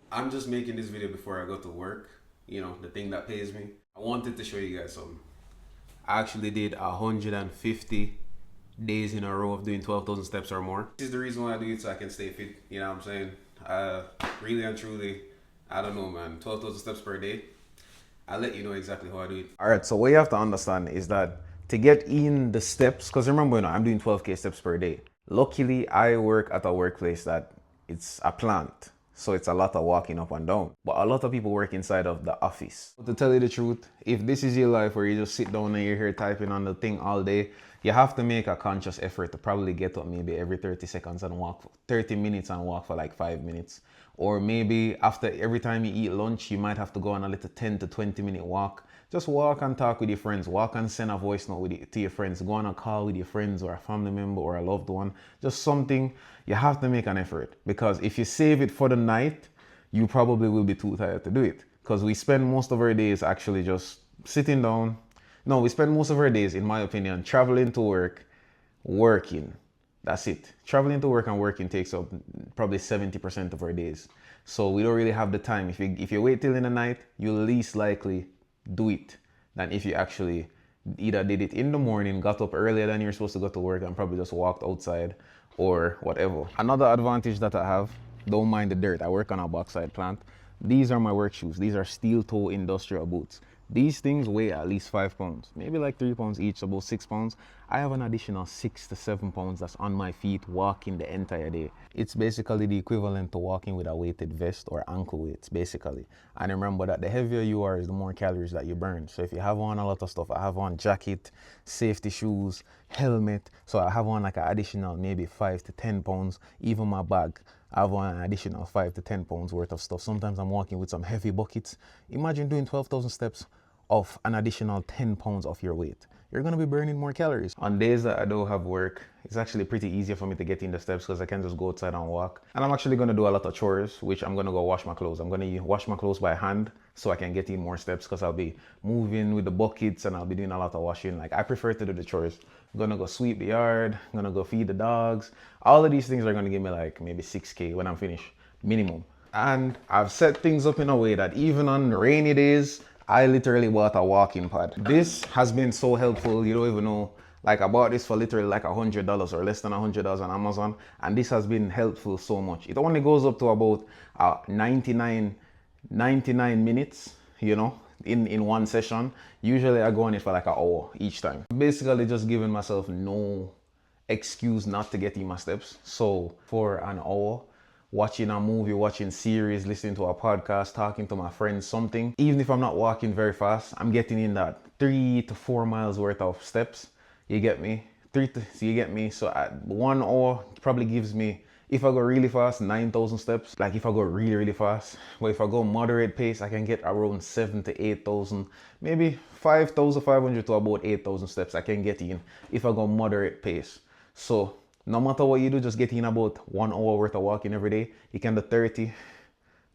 I'm just making this video before I go to work, the thing that pays me. I wanted to show you guys something. I actually did 150 days in a row of doing 12,000 steps or more. This is the reason why I do it, so I can stay fit, you know what I'm saying? Really and truly, I don't know, man, 12,000 steps per day. I'll let you know exactly how I do it. All right, so what you have to understand is that to get in the steps, because remember, I'm doing 12K steps per day. Luckily, I work at a workplace that it's a plant. So it's a lot of walking up and down. But a lot of people work inside of the office. But to tell you the truth, if this is your life where you just sit down and you're here typing on the thing all day, you have to make a conscious effort to probably get up maybe every 30 seconds and walk for 30 minutes and walk for like 5 minutes. Or maybe after every time you eat lunch, you might have to go on a little 10 to 20 minute walk. Just walk and talk with your friends. Walk and send a voice note to your friends. Go on a call with your friends or a family member or a loved one. Just something. You have to make an effort, because if you save it for the night, you probably will be too tired to do it. Because we spend most of our days actually just sitting down. No, we spend most of our days, in my opinion, traveling to work, working. That's it. Traveling to work and working takes up probably 70% of our days. So we don't really have the time. If you wait till in the night, you'll least likely do it than if you actually either did it in the morning, got up earlier than you're supposed to go to work, and probably just walked outside or whatever. Another advantage that I have, don't mind the dirt. I work on a bauxite plant. These are my work shoes. These are steel toe industrial boots. These things weigh at least 5 pounds, maybe like 3 pounds each, about 6 pounds. I have an additional 6 to 7 pounds that's on my feet walking the entire day. It's basically the equivalent to walking with a weighted vest or ankle weights, basically. And remember that the heavier you are is the more calories that you burn. So if you have on a lot of stuff, I have on jacket, safety shoes, helmet. So I have on like an additional maybe 5 to 10 pounds, even my bag. I have on an additional 5 to 10 pounds worth of stuff. Sometimes I'm walking with some heavy buckets. Imagine doing 12,000 steps of an additional 10 pounds of your weight. You're gonna be burning more calories. On days that I don't have work, it's actually pretty easier for me to get in the steps because I can just go outside and walk. And I'm actually gonna do a lot of chores, which I'm gonna go wash my clothes. I'm gonna wash my clothes by hand so I can get in more steps, because I'll be moving with the buckets and I'll be doing a lot of washing. Like, I prefer to do the chores. I'm gonna go sweep the yard, I'm gonna go feed the dogs. All of these things are gonna give me like maybe 6K when I'm finished, minimum. And I've set things up in a way that even on rainy days, I literally bought a walking pad. This has been so helpful, you don't even know. Like, I bought this for literally like $100 or less than $100 on Amazon, and this has been helpful so much. It only goes up to about 99 minutes, in one session. Usually I go on it for like an hour each time. Basically just giving myself no excuse not to get in my steps. So for an hour, watching a movie, watching series, listening to a podcast, talking to my friends, something. Even if I'm not walking very fast, I'm getting in that 3 to 4 miles worth of steps. You get me? You get me? So at 1 hour probably gives me, if I go really fast, 9,000 steps. Like if I go really, really fast. But if I go moderate pace, I can get around 7 to 8,000, maybe 5,500 to about 8,000 steps I can get in if I go moderate pace. So no matter what you do, just get in about 1 hour worth of walking every day. You can do 30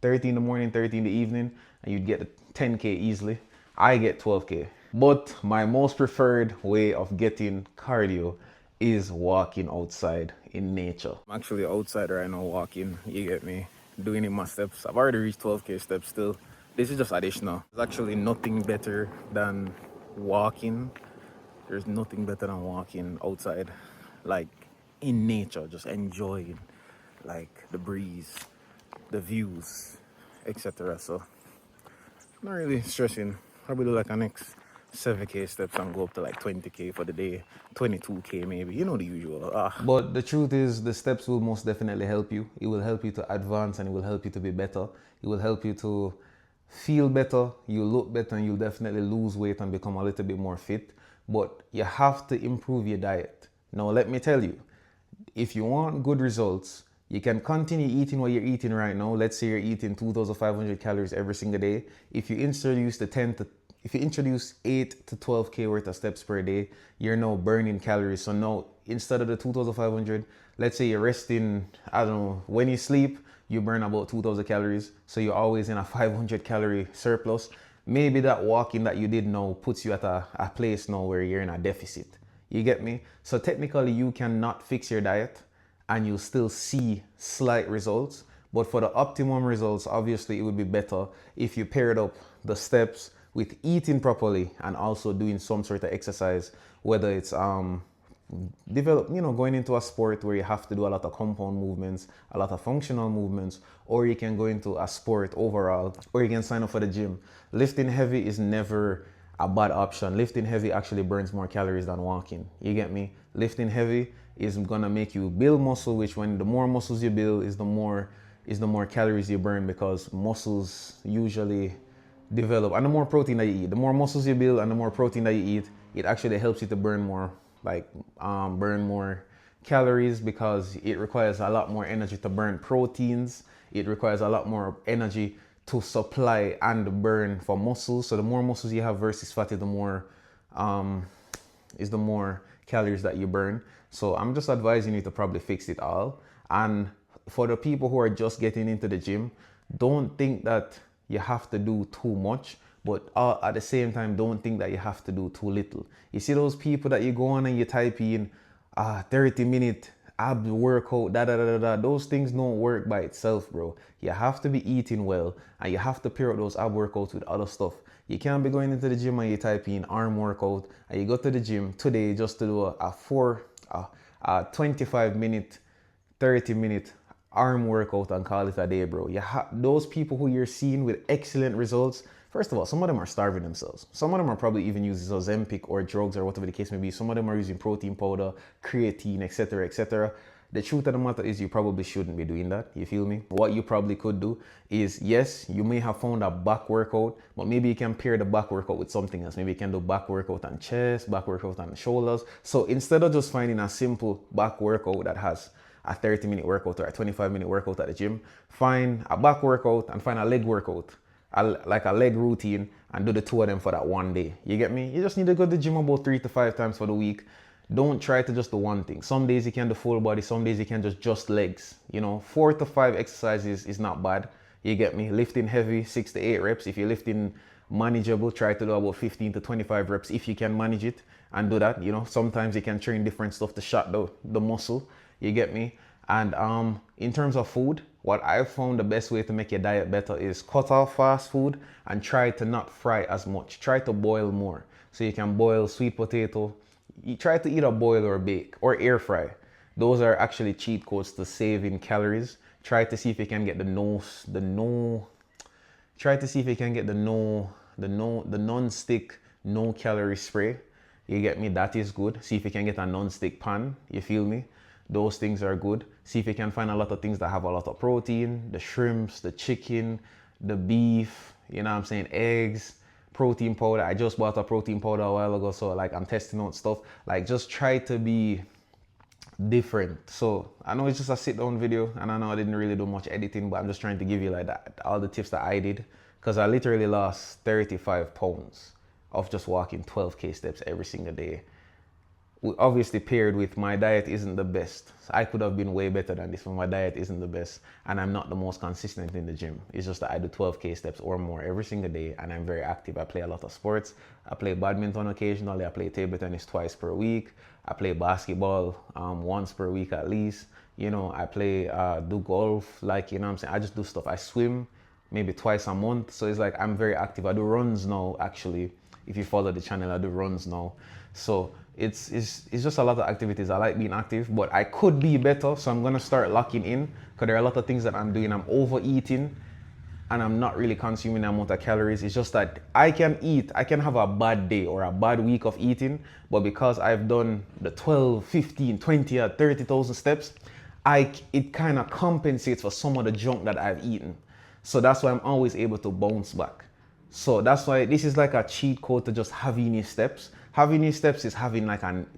in the morning, 30 in the evening, and you'd get 10K easily. I get 12K. But my most preferred way of getting cardio is walking outside in nature. I'm actually outside right now walking, you get me, doing in my steps. I've already reached 12K steps still. This is just additional. There's actually nothing better than walking. There's nothing better than walking outside, like in nature, just enjoying like the breeze, the views, etc. So not really stressing. Probably do like a next 7K steps and go up to like 20K for the day, 22K maybe, the usual. But the truth is, the steps will most definitely help you. It will help you to advance, and it will help you to be better. It will help you to feel better, you look better, and you'll definitely lose weight and become a little bit more fit. But you have to improve your diet. Now let me tell you, if you want good results, you can continue eating what you're eating right now. Let's say you're eating 2,500 calories every single day. If you introduce 8 to 12K worth of steps per day, you're now burning calories. So now, instead of the 2,500, let's say you're resting, I don't know, when you sleep, you burn about 2,000 calories. So you're always in a 500 calorie surplus. Maybe that walking that you did now puts you at a place now where you're in a deficit. You get me? So technically you cannot fix your diet and you'll still see slight results, But for the optimum results, obviously it would be better if you paired up the steps with eating properly and also doing some sort of exercise, whether it's going into a sport where you have to do a lot of compound movements, a lot of functional movements, or you can go into a sport overall, or you can sign up for the gym. Lifting heavy is never a bad option. Lifting heavy actually burns more calories than walking. You get me? Lifting heavy is gonna make you build muscle, which when the more muscles you build is the more calories you burn, because muscles usually develop, and the more protein that you eat, the more muscles you build and the more protein that you eat, it actually helps you to burn more calories, because it requires a lot more energy to burn proteins. It requires a lot more energy to supply and burn for muscles. So the more muscles you have versus fat is the more calories that you burn. So I'm just advising you to probably fix it all. And for the people who are just getting into the gym, don't think that you have to do too much, but at the same time, don't think that you have to do too little. You see those people that you go on and you type in 30-minute ab workout, those things don't work by itself, bro. You have to be eating well, and you have to pair up those ab workouts with other stuff. You can't be going into the gym and you type in arm workout, and you go to the gym today just to do a 25-minute, 30-minute arm workout and call it a day, bro. Those people who you're seeing with excellent results, first of all, some of them are starving themselves. Some of them are probably even using Ozempic or drugs or whatever the case may be. Some of them are using protein powder, creatine, etc., etc. The truth of the matter is you probably shouldn't be doing that. You feel me? What you probably could do is, yes, you may have found a back workout, but maybe you can pair the back workout with something else. Maybe you can do back workout on chest, back workout on shoulders. So instead of just finding a simple back workout that has a 30-minute workout or a 25-minute workout at the gym, find a back workout and find a leg workout, like a leg routine, and do the two of them for that one day. You get me? You just need to go to the gym about 3 to 5 times for the week. Don't try to just do one thing. Some days you can do full body, some days you can just legs. 4 to 5 exercises is not bad. You get me? Lifting heavy, 6 to 8 reps. If you're lifting manageable, try to do about 15 to 25 reps if you can manage it, and do that. Sometimes you can train different stuff to shut the muscle. You get me? And in terms of food, what I've found the best way to make your diet better is cut off fast food and try to not fry as much. Try to boil more. So you can boil sweet potato. You try to either boil or bake or air fry. Those are actually cheat codes to saving calories. Try to see if you can get the non-stick, no calorie spray. You get me? That is good. See if you can get a non-stick pan. You feel me? Those things are good. See if you can find a lot of things that have a lot of protein, the shrimps, the chicken, the beef, eggs, protein powder. I just bought a protein powder a while ago, so I'm testing out stuff. Just try to be different. So I know it's just a sit down video, and I know I didn't really do much editing, but I'm just trying to give you all the tips that I did, because I literally lost 35 pounds of just walking 12K steps every single day. Obviously paired with my diet isn't the best. So I could have been way better than this, but my diet isn't the best, and I'm not the most consistent in the gym. It's just that I do 12K steps or more every single day, and I'm very active. I play a lot of sports. I play badminton occasionally. I play table tennis twice per week. I play basketball once per week at least. I play do golf, I just do stuff. I swim maybe twice a month. So it's I'm very active. I do runs now, actually. If you follow the channel, I do runs now. So it's just a lot of activities. I like being active, but I could be better, so I'm gonna start locking in, because there are a lot of things that I'm doing. I'm overeating and I'm not really consuming the amount of calories. It's just that I can have a bad day or a bad week of eating, but because I've done the 12, 15, 20 or 30,000 steps, it kind of compensates for some of the junk that I've eaten. So that's why I'm always able to bounce back. So that's why this is like a cheat code to just having your steps. Having these steps is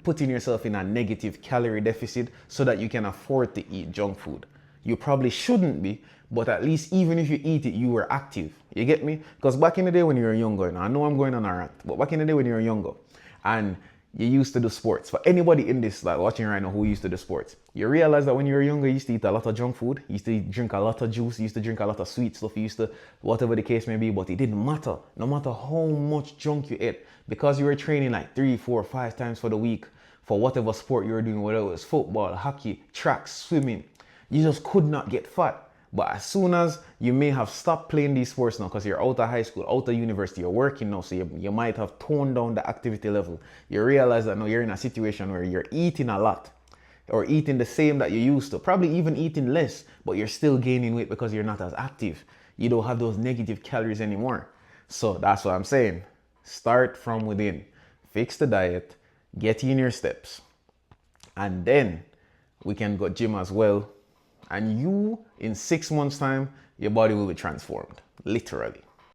putting yourself in a negative calorie deficit so that you can afford to eat junk food. You probably shouldn't be, but at least even if you eat it, you were active. You get me? Because back in the day when you were younger, now I know I'm going on a rant, but back in the day when you were younger and you used to do sports, for anybody in this watching right now who used to do sports, you realize that when you were younger, you used to eat a lot of junk food, you used to drink a lot of juice, you used to drink a lot of sweet stuff, you used to, whatever the case may be, but it didn't matter. No matter how much junk you ate, because you were training 3, 4, 5 times for the week for whatever sport you were doing, whether it was football, hockey, track, swimming, you just could not get fat. But as soon as you may have stopped playing these sports now because you're out of high school, out of university, you're working now, so you might have toned down the activity level. You realize that now you're in a situation where you're eating a lot or eating the same that you used to, probably even eating less, but you're still gaining weight because you're not as active. You don't have those negative calories anymore. So that's what I'm saying. Start from within. Fix the diet, get in your steps, and then we can go gym as well. And you, in 6 months' time, your body will be transformed, literally.